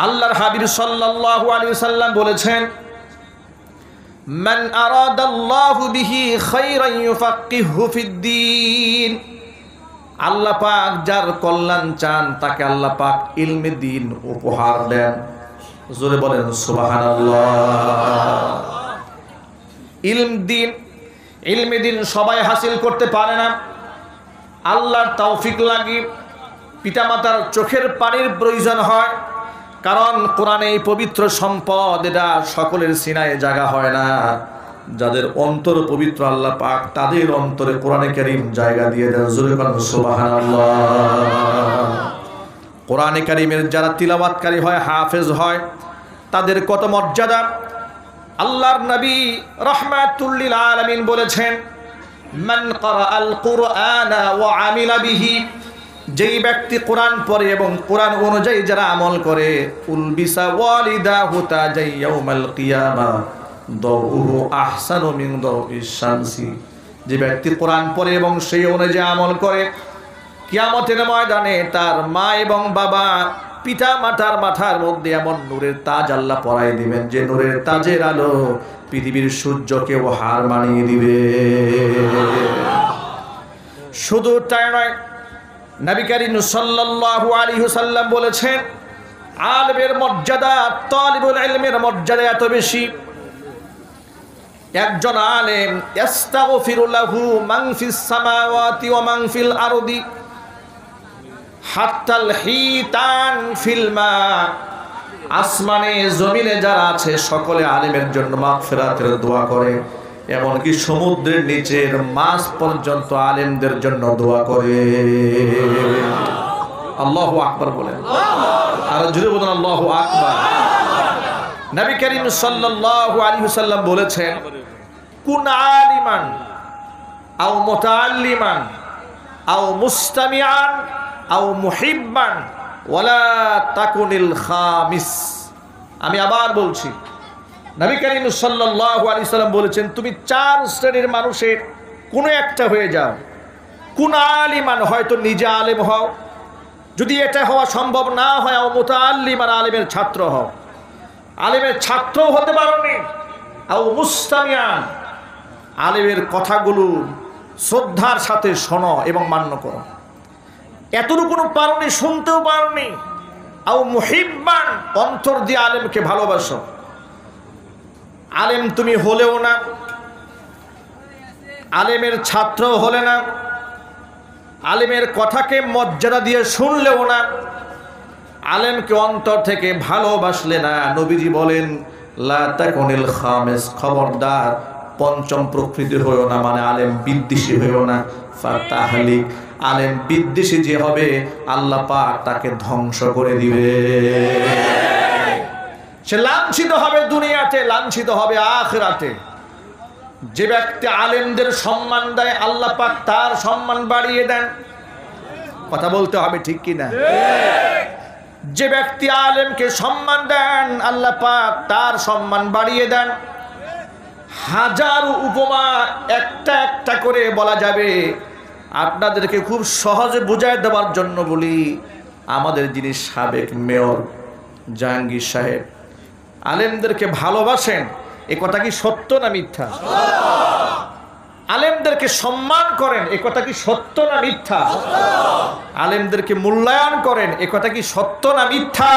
আল্লাহর হাবিব সাল্লাল্লাহু আলাইহি ওয়াসাল্লাম বলেছেন, মান আরাদাল্লাহু বিহি খায়রান ইউফাক্কিহু ফিদ্দীন। আল্লাহ পাক যার কল্যাণ চান তাকে আল্লাহ পাক ইলমে দ্বীন উপহার দেন। জোরে বলেন সুবহানাল্লাহ। ইলমে দ্বীন সবাই হাসিল করতে পারে না। আল্লাহর তৌফিক লাগে, পিতামাতার চোখের পানির প্রয়োজন হয়, কারণ কোরআনে এই পবিত্র সম্পদ এটা সকলের সিনায় জায়গা হয় না। যাদের অন্তর পবিত্র আল্লাহ পাক তাদের অন্তরে কোরআনে কারীম জায়গা দিয়ে দেন। জোরে বলেন সুবহানাল্লাহ। কোরআনে কারীমের যারা তিলাওয়াতকারী হয়, হাফেজ হয়, তাদের কত মর্যাদা। আল্লাহর নবী রাহমাতুল লিল আলামিন বলেছেন, মান ক্বারাআল কুরআনা ওয়া আমিলা বিহি, যেই ব্যক্তি কোরআন পড়ে এবং কোরআন অনুযায়ী যারা আমল করে, উলবিসা ওয়ালিদাহু তাজাই ইয়াউমাল কিয়ামা দাউহু আহসানু মিন দাউইশ শামসি। যে ব্যক্তি কোরআন পড়ে এবং সেই অনুযায়ী আমল করে, কিয়ামতের ময়দানে তার মা এবং বাবা পিতা মাতার মাথার মধ্যে এমন নূরের তাজ আল্লাহ পরাই দিবেন যে নূরের তাজের আলো পৃথিবীর সূর্যকেও হার মানিয়ে দিবে। শুধু তাই নয়, নবী করিম সাল্লাল্লাহু আলাইহি ওয়াসাল্লাম বলেছেন, আলেমের মর্যাদা, তালিবুল ইলমের মর্যাদা এত বেশি, একজন আলেম ইস্তাগফিরু লাহু মান ফিস সামাওয়াতি ওয়া মান ফিল আরদি হাত্তাল হিতান ফিল মা। আসমানে জমিনে যারা আছে সকলে আলেমের জন্য মাগফিরাতের দোয়া করে, এমনকি সমুদ্রের নিচের মাছ পর্যন্ত আলেমদের জন্য দোয়া করে। আল্লাহু আকবার বলেন, আর জোরে বলেন আল্লাহু আকবার। নবী করিম সাল্লাল্লাহু আলাইহি ওয়াসাল্লাম বলেছেন, কুন আলিমান আও মুতাআল্লিমান আও মুস্তামিআন আও মুহিব্বান ওয়ালা তাকুনিল খামিস। আমি আবার বলছি, নবী করিম সাল্লাল্লাহু আলাইহি ওয়াসাল্লাম বলেছেন, তুমি চার শ্রেণীর মানুষের কোনো একটা হয়ে যাও। কুন আলিমান, হয়তো নিজে আলেম হও, যদি এটা হওয়া সম্ভব না হয়, আও মুতাআল্লিমান, আলেমের ছাত্র হও, আলেমের ছাত্র হতে পারোনি, আও মুস্তামিআন, আলেমের কথাগুলো শ্রদ্ধার সাথে শোনো এবং মান্য করো। এতটুকু পারোনি, শুনতেও পারোনি, আও মুহিব্বান, অন্তর দিয়ে আলেমকে ভালোবাসো। আলেম তুমি হলেও না, আলেমের ছাত্র হলে না, আলেমের কথাকে মর্যাদা দিয়ে শুনলেও না, আলেমকে অন্তর থেকে ভালোবাসলে না। নবীজি বলেন, লা তাকুনিল খামিস, খবরদার পঞ্চম প্রকৃতি হইও না, মানে আলেম বিদ্বেষী হইও না। ফাতাহলিক, আলেম বিদ্বেষী যে হবে আল্লাহ পাক তাকে ধ্বংস করে দিবে। সে লাঞ্ছিত হবে দুনিয়াতে, লাঞ্ছিত হবে আখিরাতে। যে ব্যক্তি আলেমদের সম্মান দেয় আল্লাহ পাক তার সম্মান বাড়িয়ে দেন। কথা বলতে হবে ঠিক কি না? যে ব্যক্তি আলেমকে সম্মান দেন আল্লাহ পাক তার সম্মান বাড়িয়ে দেন। হাজারো উপমা একটা একটা করে বলা যাবে, আপনাদেরকে খুব সহজে বুঝায় দেওয়ার জন্য বলি। আমাদের যিনি সাবেক মেয়র জাহাঙ্গীর সাহেব আলেমদেরকে ভালোবাসেন, এ কথা কি সত্য না মিথ্যা? আলেমদেরকে সম্মান করেন, এ কথা কি সত্য না মিথ্যা? আলেমদেরকে মূল্যায়ন করেন, এ কথা কি সত্য না মিথ্যা?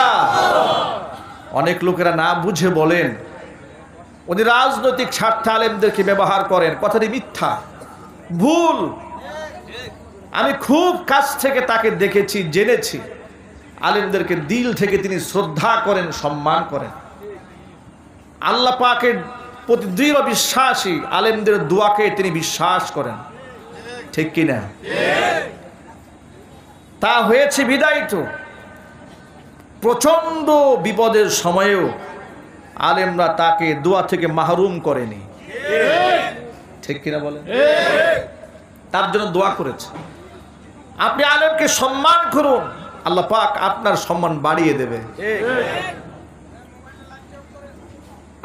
অনেক লোকেরা না বুঝে বলেন উনি রাজনৈতিক স্বার্থে আলেমদেরকে ব্যবহার করেন, কথাটি মিথ্যা, ভুল। আমি খুব কাছ থেকে তাকে দেখেছি, জেনেছি। আলেমদেরকে দিল থেকে তিনি শ্রদ্ধা করেন, সম্মান করেন। আল্লাহ পাকের প্রতি দৃঢ় বিশ্বাসী, আলেমদের দোয়াকে তিনি বিশ্বাস করেন, ঠিক কিনা? তা হয়েছে বিদায় তো প্রচন্ড বিপদের সময়েও আলেমরা তাকে দোয়া থেকে মাহরুম করেনি, ঠিক কিনা বলেন? তার জন্য দোয়া করেছে। আপনি আলেমকে সম্মান করুন, আল্লাহ পাক আপনার সম্মান বাড়িয়ে দেবে।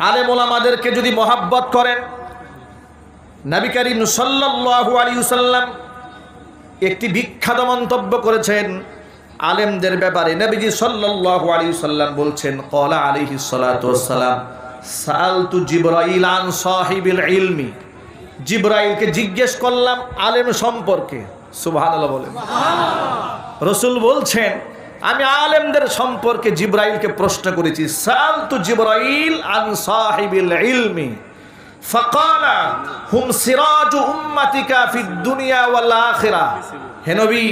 আলেম ওলামাদেরকে যদি মহাব্বত করেন, নবী করিম সাল্লাল্লাহু আলাইহি ওয়াসাল্লাম একটি বিখ্যাত মন্তব্য করেছেন, আলেমদের ব্যাপারে নবীজি সাল্লাল্লাহু আলাইহি সাল্লাম বলছেন, ক্বালা আলাইহিস সালাতু ওয়াস সালাম, সাআলতু জিবরাইল আন সাহিবিল ইলমি, জিবরাইলকে জিজ্ঞেস করলাম আলেম সম্পর্কে। সুবহানাল্লাহ বলেন। রাসূল বলছেন, আমি আলেমদের সম্পর্কে জিবরাইলকে প্রশ্ন করেছি। সাআলতু জিবরাইল আন সাহিবিল ইলমি ফাকালা হুম সিরাজু উম্মাতিকা ফিদ দুনিয়া ওয়াল আখিরাহ। হে নবী,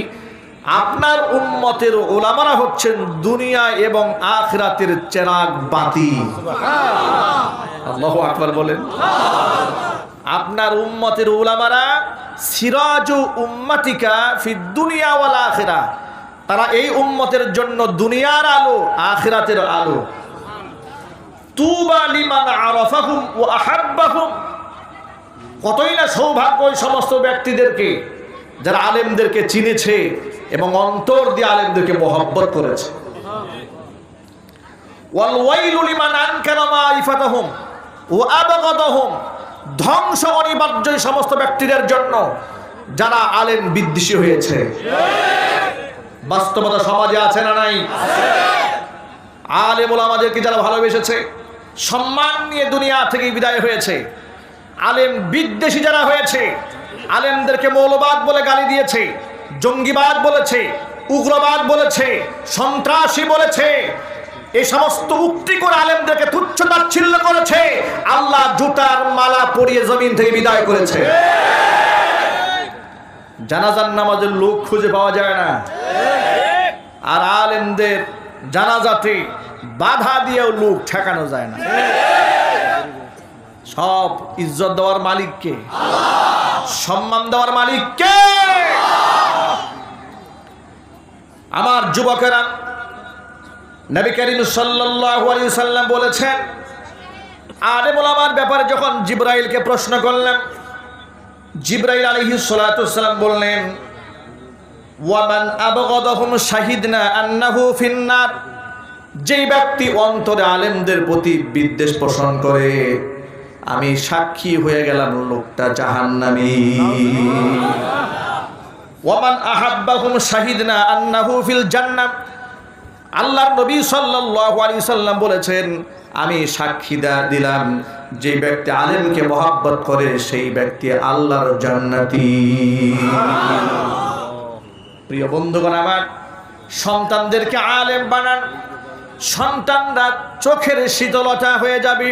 আপনার উম্মতের উলামারা হচ্ছেন দুনিয়া এবং আখিরাতের চেরাগ বাতি। আল্লাহু আকবার বলেন। আপনার উম্মতের উলামারা সিরাজু উম্মাতিকা ফিদ দুনিয়া ওয়াল আখিরাহ, তারা এই উম্মতের জন্য দুনিয়ার আলো আখিরাতের আলো। তুবা লিমান আরাফাহুম ওয়া আহাব্বাহুম, কতই না সৌভাগ্য ওই সমস্ত ব্যক্তিদেরকে যারা আলেমদেরকে চিনেছে এবং অন্তর দিয়ে আলেমদেরকে মহব্বত করেছে। ওয়াল ওয়াইলু লিমান আনকারা মারিফাতাহুম ওয়া আবগাদাহুম, ধ্বংস অনিবার্য এই সমস্ত ব্যক্তিদের জন্য যারা আলেম বিদ্বেষী হয়েছে। বাস্তবতা সমাজে আছে না নাই? আলেম ওলামাদেরকে যারা ভালোবেসেছে, সম্মান নিয়ে দুনিয়া থেকে বিদায় হয়েছে। আলেম বিদ্বেষী যারা হয়েছে, আলেমদেরকে মৌলবাদ বলে গালি দিয়েছে, জঙ্গিবাদ বলেছে, উগ্রবাদ বলেছে, সন্ত্রাসী বলেছে, এই সমস্ত উক্তি করে আলেমদেরকে তুচ্ছ তাচ্ছিল্য করেছে, আল্লাহ জুতার মালা পরিয়ে জমিন থেকে বিদায় করেছে। জানাজার নামাজের লোক খুঁজে পাওয়া যায় না, আর আলেমদের জানাজাতে বাধা দিয়েও লোক ঠেকানো যায় না। সব ইজ্জত দেওয়ার মালিক কে? সম্মান দেওয়ার মালিক কে? আমার যুবকেরা, নবী করিম সাল্লাল্লাহু আলাইহি ওয়াসাল্লাম বলেছেন, আলেম ওলামার ব্যাপারে যখন জিবরাইলকে প্রশ্ন করলেন, জিবরাইল আলাইহিস সালাতু ওয়াসসালাম বললেন, ওয়ামান আবগাদাহুম শাহিদনা আন্নাহু ফিন্নার, যেই ব্যক্তি অন্তরে আলেমদের প্রতি বিদ্বেষ পোষণ করে, আমি সাক্ষী হয়ে গেলাম লোকটা জাহান্নামী। ওয়ামান আহাব্বাহুম শাহিদনা আন্নাহু ফিল জান্নাহ, আল্লাহর নবী সাল্লাল্লাহু আলাইহি সাল্লাম বলেছেন, আমি সাক্ষী দিলাম যে ব্যক্তি আলেমকে মহব্বত করে সেই ব্যক্তি আল্লাহর জান্নাতি। প্রিয় বন্ধুগণ আমার, সন্তানদেরকে আলেম বানান, সন্তানরা চোখের শীতলতা হয়ে যাবে।